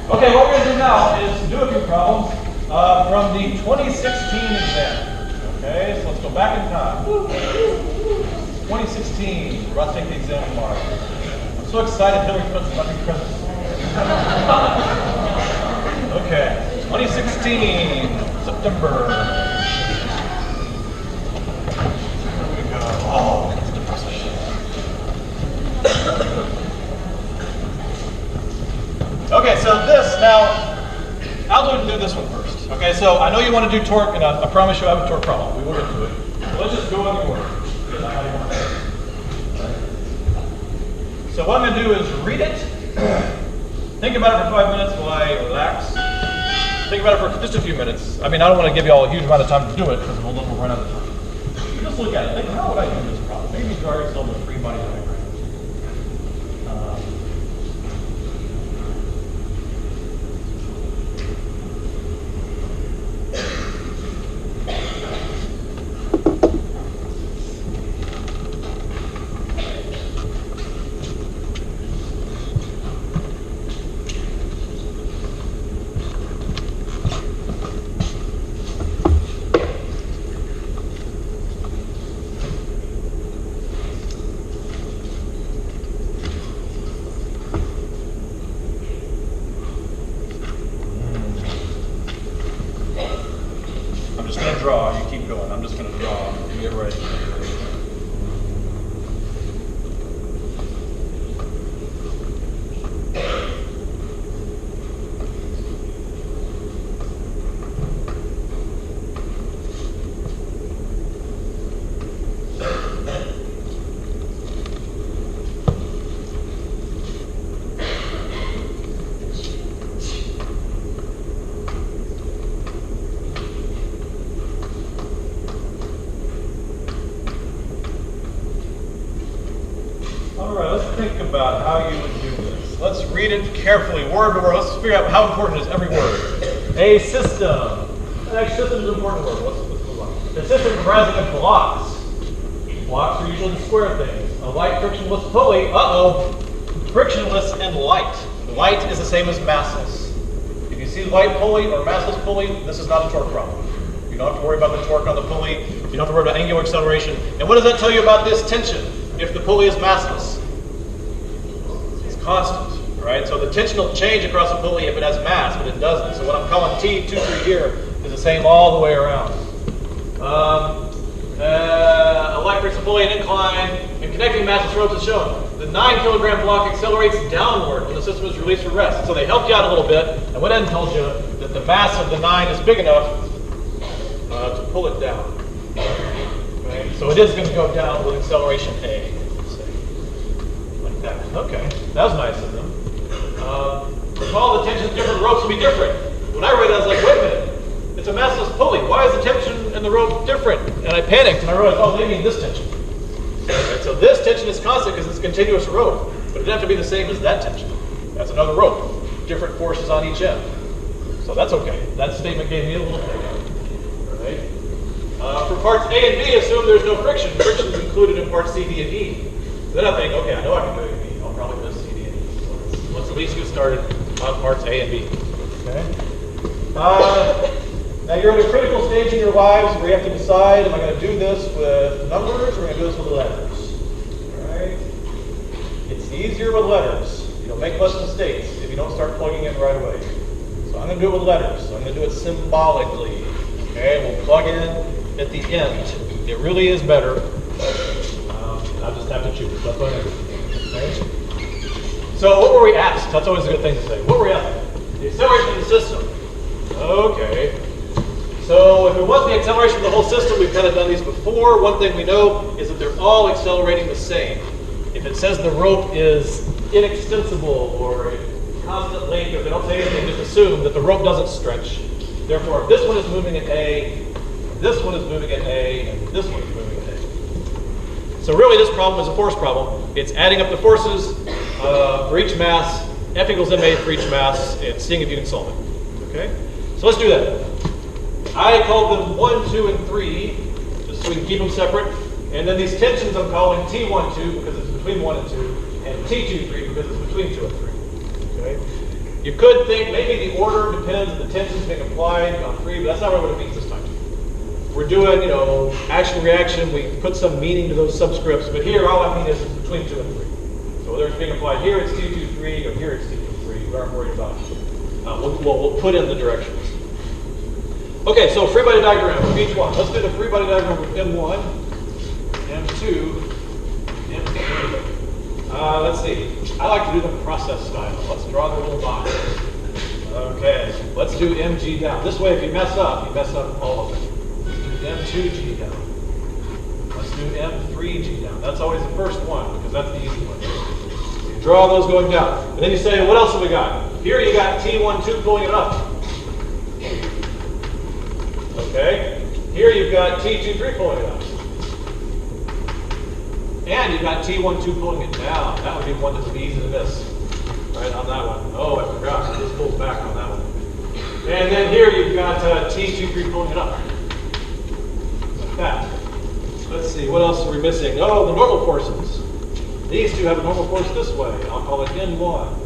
Okay, what we're going to do now is do a few problems from the 2016 exam. Okay, so let's go back in time. 2016, we're about to take the exam tomorrow. I'm so excited, Hillary Clinton's about to be president. Okay, 2016, September. Here we go. Oh, that's depressing. Okay, so this now, I'll do this one first. Okay, so I know you want to do torque, and I promise you I have a torque problem. We will get to it. So let's just go in the order. So what I'm going to do is read it, think about it for 5 minutes while I relax. Think about it for just a few minutes. I mean, I don't want to give you all a huge amount of time to do it because we'll run out of time. Just look at it. Think, how would I do this problem? Maybe draw yourself a free body diagram. Draw, you keep going. I'm just going to draw. Get ready. Think about how you would do this. Let's read it carefully, word by word. Let's figure out how important is every word. A system. The next system is an important word. Let's move on. The system comprising of blocks. Blocks are usually the square things. A light frictionless pulley. Frictionless and light. Light is the same as massless. If you see light pulley or massless pulley, this is not a torque problem. You don't have to worry about the torque on the pulley. You don't have to worry about angular acceleration. And what does that tell you about this tension if the pulley is massless? Constant, right? So the tension will change across the pulley if it has mass, but it doesn't. So what I'm calling T23 here is the same all the way around. A light frictionless pulley and incline and connecting massless ropes is shown. The 9 kilogram block accelerates downward when the system is released for rest. So they helped you out a little bit, and went ahead and told you that the mass of the 9 is big enough to pull it down. Okay? So it is going to go down with acceleration A. Okay, that was nice of them. Recall the tension of different ropes will be different. When I read it, I was like, wait a minute, it's a massless pulley. Why is the tension in the rope different? And I panicked and I realized, oh, they mean this tension. Right, so this tension is constant because it's a continuous rope, but it doesn't have to be the same as that tension. That's another rope. Different forces on each end. So that's okay. That statement gave me a little thing. Right? For parts A and B, assume there's no friction. Friction is included in parts C, D, and E. Then I think, okay, I know I can do A and B. I'll probably miss C, D, and E. So let's at least get started on parts A and B. Okay. Now you're at a critical stage in your lives where you have to decide, am I going to do this with numbers or am I going to do this with letters? All right. It's easier with letters. You'll make less mistakes if you don't start plugging in right away. So I'm going to do it with letters. So I'm going to do it symbolically. Okay, we'll plug in at the end. It really is better. I'll just have to choose. That's what I'm going to do. Okay? So what were we asked? That's always a good thing to say. What were we asked? The acceleration of the system. Okay. So if it was the acceleration of the whole system, we've kind of done these before. One thing we know is that they're all accelerating the same. If it says the rope is inextensible or constant length, if they don't say anything, just assume that the rope doesn't stretch. Therefore, if this one is moving at A, this one is moving at A, and this one is moving at A. So really this problem is a force problem. It's adding up the forces for each mass, F equals ma for each mass, and seeing if you can solve it. Okay? So let's do that. I called them 1, 2, and 3, just so we can keep them separate. And then these tensions I'm calling T1, 2 because it's between 1 and 2, and T2, 3 because it's between 2 and 3. Okay? You could think maybe the order depends on the tensions being applied on free, but that's not really what it means this time. We're doing, action reaction. We put some meaning to those subscripts, but here all I mean is between 2 and 3. So whether it's being applied here, it's T23, or here it's T23. We aren't worried about it. We'll put in the directions. Okay, so free body diagram of each one. Let's do the free body diagram of M1, M2, M3. Let's see. I like to do them process style. Let's draw the little box. Okay, let's do MG down. This way, if you mess up all of it. Let's do M2G down. Let's do M3G down. That's always the first one because that's the easy one. So you draw those going down. And then you say, what else have we got? Here you got T12 pulling it up. Okay. Here you've got T23 pulling it up. And you've got T12 pulling it down. That would be one that would be easy to miss. Right on that one. Oh, I forgot. This pulls back on that one. And then here you've got T23 pulling it up. Like that. Let's see, what else are we missing? Oh, the normal forces. These two have a normal force this way. I'll call it N1.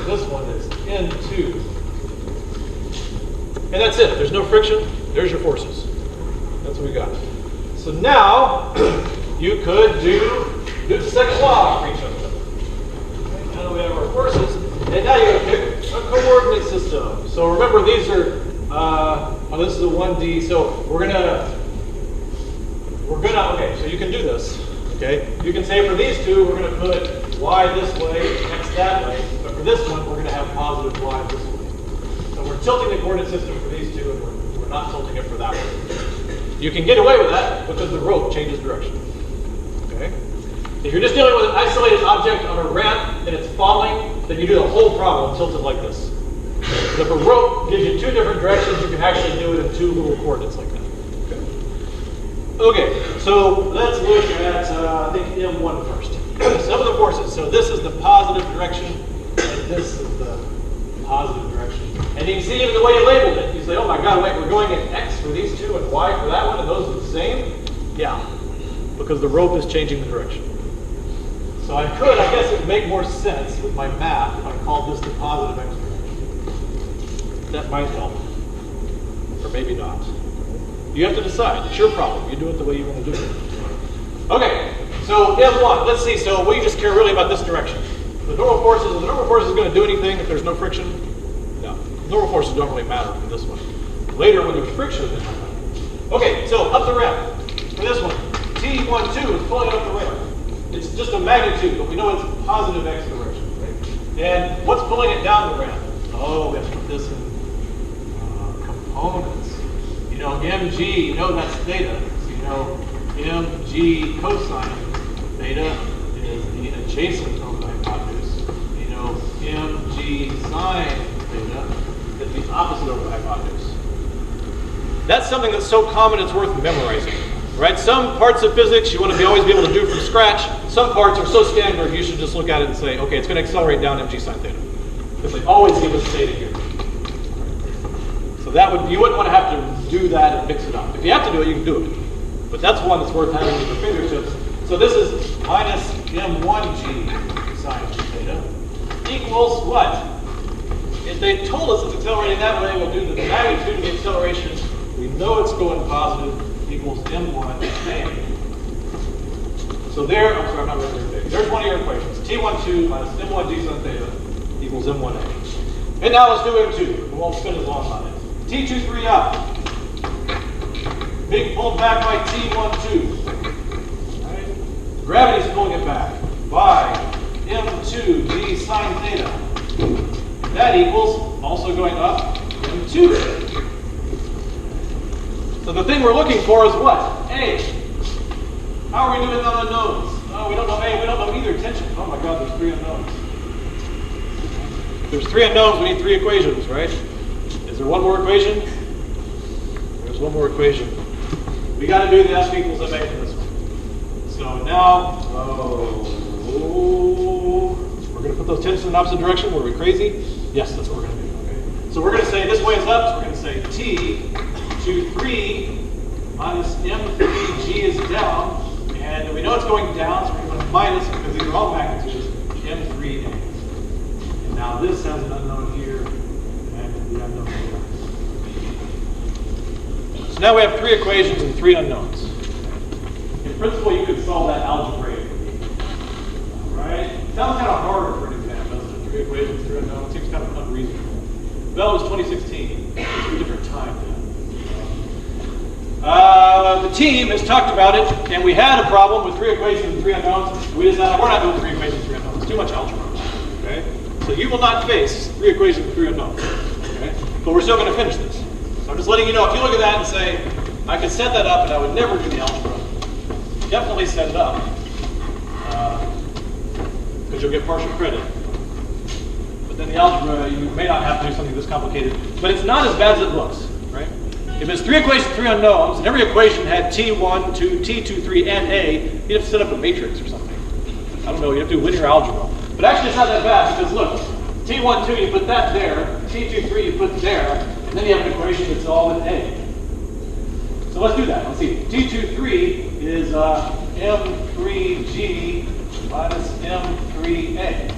This one is N2. And that's it. There's no friction. There's your forces. That's what we got. So now, you could do the second law for each of them. Okay, now that we have our forces, and now you're going to pick a coordinate system. So remember, these are, this is a 1D, so okay, so you can do this, okay? You can say for these two, we're going to put y this way, x that way, but for this one, we're going to have positive y this way. So we're tilting the coordinate system for these two, and we're not tilting it for that one. You can get away with that because the rope changes direction. Okay? If you're just dealing with an isolated object on a ramp and it's falling, then you do the whole problem tilted like this. But if a rope gives you 2 different directions, you can actually do it in 2 little coordinates like that. Okay, so let's look at, I think, M1 first. Some of the forces. So this is the positive direction, and this is the positive direction. And you can see even the way you labeled it. You say, oh my God, wait, we're going in X for these two and Y for that one, and those are the same? Yeah, because the rope is changing the direction. So I guess it would make more sense with my math if I called this the positive X direction. That might help, or maybe not. You have to decide. It's your problem. You do it the way you want to do it. Okay, so M1. Let's see. So we just care really about this direction. The normal forces. Is the normal forces going to do anything if there's no friction? No. Normal forces don't really matter for this one. Later, when there's friction, they might matter. Okay, so up the ramp. For this one, T12 is pulling up the ramp. It's just a magnitude, but we know it's positive X direction, right? And what's pulling it down the ramp? Oh, we have to put this in components. You know, mg, you know that's theta. So you know mg cosine theta is the adjacent over the hypotenuse. You know mg sine theta is the opposite over the hypotenuse. That's something that's so common it's worth memorizing. Right? Some parts of physics you want to always be able to do from scratch. Some parts are so standard you should just look at it and say, okay, it's going to accelerate down mg sine theta. Because they always give us theta here. So you wouldn't want to have to do that and mix it up. If you have to do it, you can do it. But that's one that's worth having at your fingertips. So this is minus m1g sine theta equals what? If they told us it's accelerating that way, we'll do the magnitude of the acceleration. We know it's going positive equals m1 a. So there, I'm sorry, I'm not really very big. There's one of your equations. T12 minus m1g sine theta equals m1a. And now let's do m2. We won't spend as long on it. T23 up. Being pulled back by T12. Right? Gravity's pulling it back by m2g sine theta. That equals, also going up, m2. So the thing we're looking for is what? A. How are we doing on unknowns? Oh, we don't know A, we don't know either tension. Oh my God, there's 3 unknowns. If there's 3 unknowns, we need 3 equations, right? Is there one more equation? There's one more equation. We got to do the F equals MA for this one. So now, we're going to put those tensions in the opposite direction. Were we crazy? Yes, that's what we're going to do. Okay. So we're going to say this way is up, so we're going to say T23 minus M3G is down. And we know it's going down, so we're going to put a minus because these are all magnitudes, M3A. Now this has an unknown here and the unknown here. So now we have 3 equations and 3 unknowns. In principle, you could solve that algebraically. All right? Sounds kind of harder for an exam, doesn't it? 3 equations, 3 unknowns. Seems kind of unreasonable. That was 2016. It's a different time then. The team has talked about it, and we had a problem with 3 equations and 3 unknowns. We decided we're not doing 3 equations and 3 unknowns. It's too much algebra. Okay? So you will not face 3 equations and 3 unknowns. Okay? But we're still going to finish this. So I'm just letting you know, if you look at that and say, I could set that up and I would never do the algebra, definitely set it up. Because you'll get partial credit. But then the algebra, you may not have to do something this complicated. But it's not as bad as it looks, right? If it's 3 equations, 3 unknowns, and every equation had T1, 2, T2, 3, and A, you'd have to set up a matrix or something. I don't know, you'd have to do linear algebra. But actually it's not that bad because look, T1, 2, you put that there, T2, 3, you put there, and then you have an equation that's all in A. So let's do that. Let's see. T2, 3 is M3G minus M3A.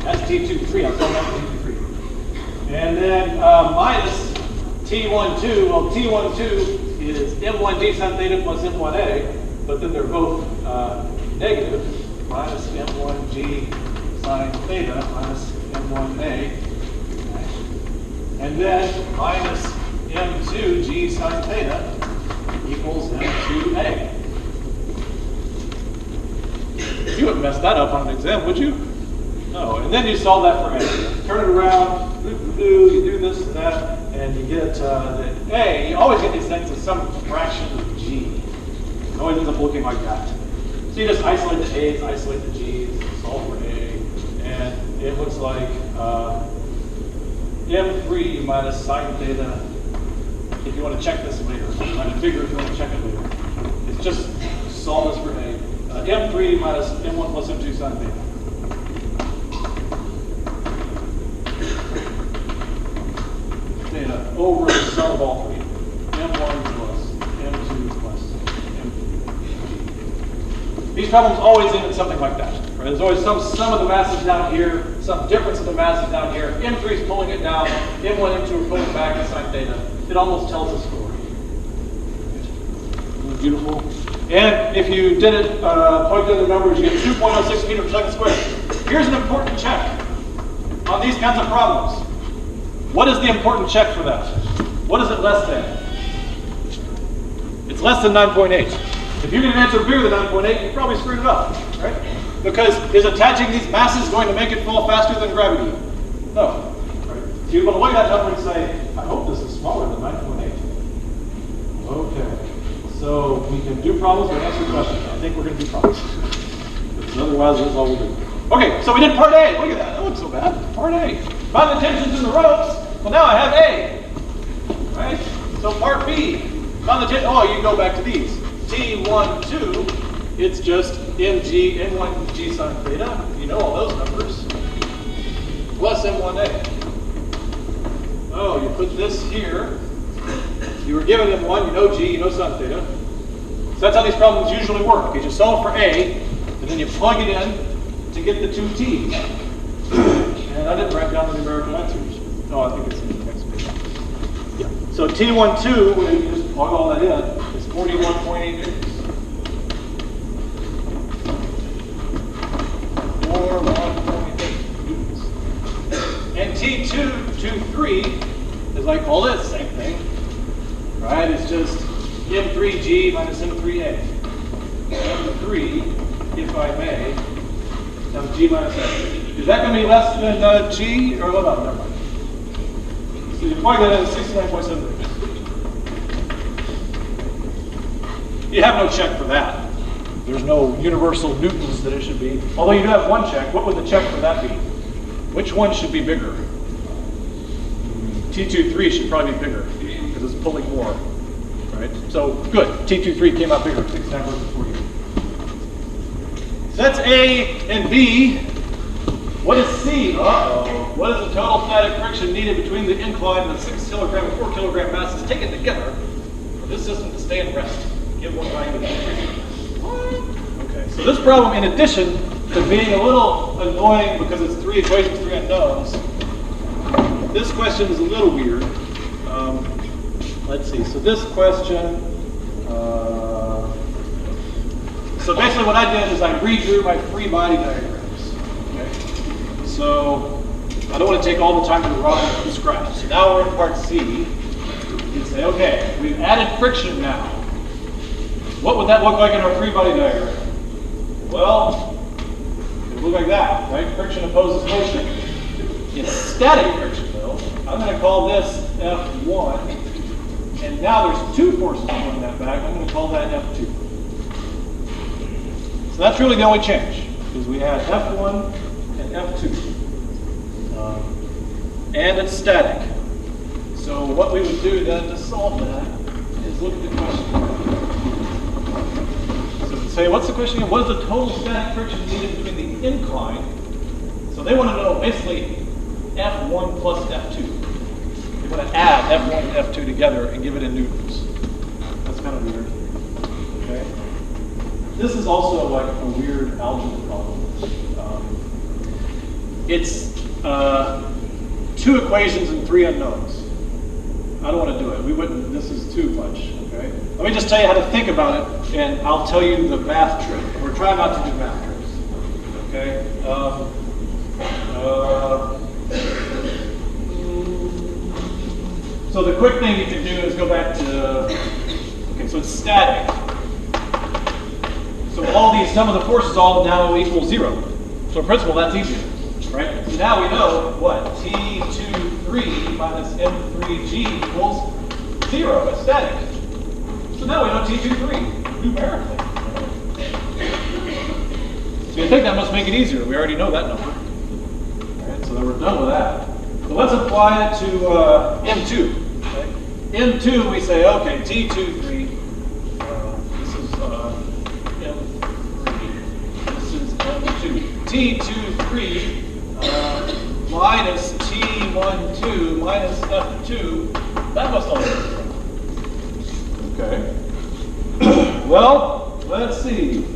That's T2, 3. I'm calling that T2, 3. And then minus T1, 2. Well, T1, 2 is M1G sin theta plus M1A, but then they're both negative. Minus M1G sin theta minus M1A. And then minus M2G sin theta equals M2A. You wouldn't mess that up on an exam, would you? No. And then you solve that for A. Turn it around, you do this and that, and you get that A. You always get these things as some fraction of G. It always ends up looking like that. So you just isolate the A's, isolate the G's, solve for A, and it looks like M3 minus sin theta. If you want to check this later, find it bigger if you want to check it later. It's just solve this for A. M3 minus M1 plus M2 sin theta. Theta over the sum of all 3. M1 plus M2 plus M3. These problems always end in something like that. Right? There's always some sum of the masses down here, some difference of the masses down here. M3 is pulling it down, M1, M2 are pulling it back in sin theta. It almost tells a story. Beautiful. And if you did it, plug in the numbers, you get 2.06 meters per second squared. Here's an important check on these kinds of problems. What is the important check for that? What is it less than? It's less than 9.8. If you get an answer bigger than 9.8, you probably screwed it up, right? Because is attaching these masses going to make it fall faster than gravity? No. Right? So you want to look at that number and say, I hope this is smaller than 9.8. Okay. So we can do problems or answer questions. I think we're going to do problems. Because otherwise, that's all we'll do. Okay, so we did part A. Look at that. That looks so bad. Part A. Find the tensions in the ropes. Well, now I have A. Right? So part B. Find the tension. Oh, you go back to these. T1, 2. It's just MG, M1G sin theta. You know all those numbers. Plus M1A. Oh, you put this here. You were given M1, you know G, you know sin theta. So that's how these problems usually work. You just solve for A, and then you plug it in to get the 2 T's. And I didn't write down the numerical answers. No, I think it's in the next page. Yeah. So T1, 2, when you just plug all that in, is 41.8 newtons. 41.8 newtons. And T2, 2, 3 is like all this, same thing. Right? It's just M3G minus M3A. M3, if I may, times G minus A. Is that going to be less than G? Or no, never mind. So you plug that in 69.7 meters. You have no check for that. There's no universal newtons that it should be. Although you do have one check. What would the check for that be? Which one should be bigger? T23 should probably be bigger because it's pulling more. Right? So good. T23 came out bigger. 69 versus 48. So that's A and B. What is C? Uh-oh. What is the total static friction needed between the incline and the 6 kilogram and 4 kilogram masses taken together for this system to stay in rest? Give one value to T3. What? Okay, so this problem, in addition to being a little annoying because it's 3 equations, 3 unknowns. This question is a little weird. Let's see, so this question, so basically what I did is I redrew my free body diagrams. Okay? So I don't want to take all the time to draw them from scratch. So now we're in part C. You say, okay, we've added friction now. What would that look like in our free body diagram? Well, it would look like that, right? Friction opposes motion. It's static friction though. I'm going to call this F1. And now there's 2 forces pulling that back. I'm going to call that F2. So that's really the only change, because we had F1 and F2. And it's static. So what we would do then to solve that is look at the question. So to say, what's the question again? What is the total static friction needed between the incline? So they want to know basically F1 plus F2. They want to add F1 and F2 together and give it in newtons. That's kind of weird. Okay. This is also like a weird algebra problem. It's 2 equations and 3 unknowns. I don't want to do it. We wouldn't. This is too much. Okay. Let me just tell you how to think about it, and I'll tell you the math trick. We're trying not to do math tricks. Okay. So the quick thing you can do is go back to, okay, so it's static. So all these, some of the forces all now equal 0. So in principle, that's easier, right? So now we know what? T23 minus M3G equals 0. It's static. So now we know T23 numerically. So you think that must make it easier. We already know that number. All right, so then we're done with that. So let's apply it to M2. Okay? M2, we say, okay, T23, this is M3, this is M2. T23 minus T12 minus F2, that must all be okay. Well, let's see.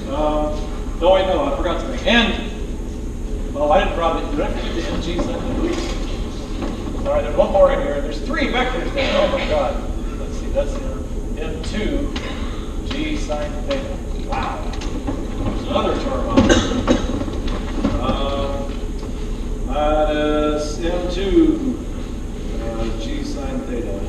Oh, wait, no, I forgot something. And, well, I didn't draw it. Did I forget the NG something? All right, there's one more in here. There's 3 vectors there. Oh my God. Let's see, that's M2 G sine theta. Wow. There's another term on it. Minus M2 G sine theta.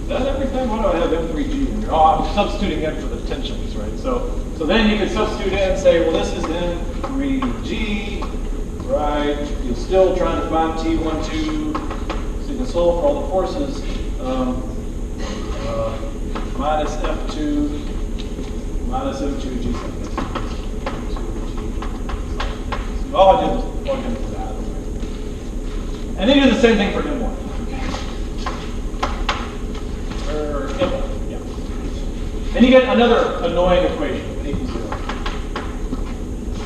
Is that everything? Why do I have M3G in here? Oh, I'm substituting in for the tensions, right? So then you can substitute in and say, well, this is M3G. Right, you're still trying to find T12, so you can solve for all the forces. Minus F2, minus M2G. All I did was plug into that. And then you do the same thing for M1. Or M1, yeah. And you get another annoying equation, n equals 0.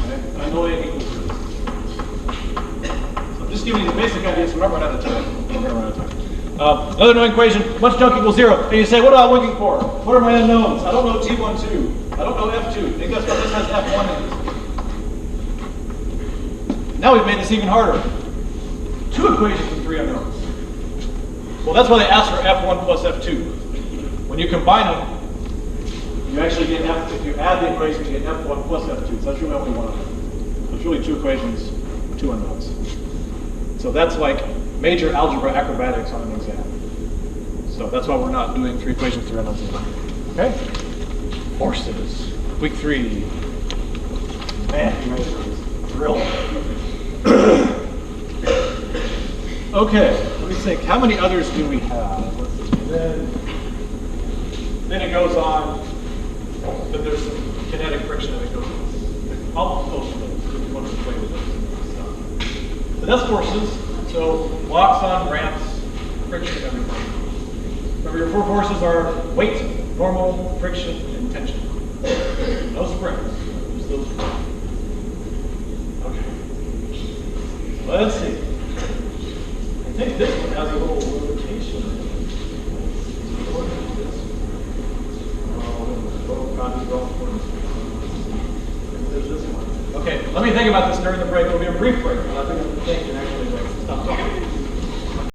Okay? Annoying equals 0. Just giving you the basic ideas. We're not running out of time. Another annoying equation, much junk equals 0. And you say, what am I looking for? What are my unknowns? I don't know T12. I don't know F2. I think that's what this has F1 in. Now we've made this even harder. 2 equations and 3 unknowns. Well, that's why they ask for F1 plus F2. When you combine them, you actually get F. If you add the equations, you get F1 plus F2. So that's really only one of them. So it's really 2 equations, 2 unknowns. So that's like major algebra acrobatics on an exam. So that's why we're not doing 3 equations, 3 unknowns anymore. Okay? Forces. Week 3. Man, you guys are thrilled. Okay, let me think. How many others do we have? Let's see. Then it goes on. But there's some kinetic friction that it goes on. I'll post those if you want to play with those. So that's forces. So blocks on ramps, friction, everything. Remember, your 4 forces are weight, normal, friction, and tension. No springs. Just those 4. Okay. Let's see. I think this one has a little rotation. Oh, Okay, let me think about this during the break. It'll be a brief break. I'll think of the thing.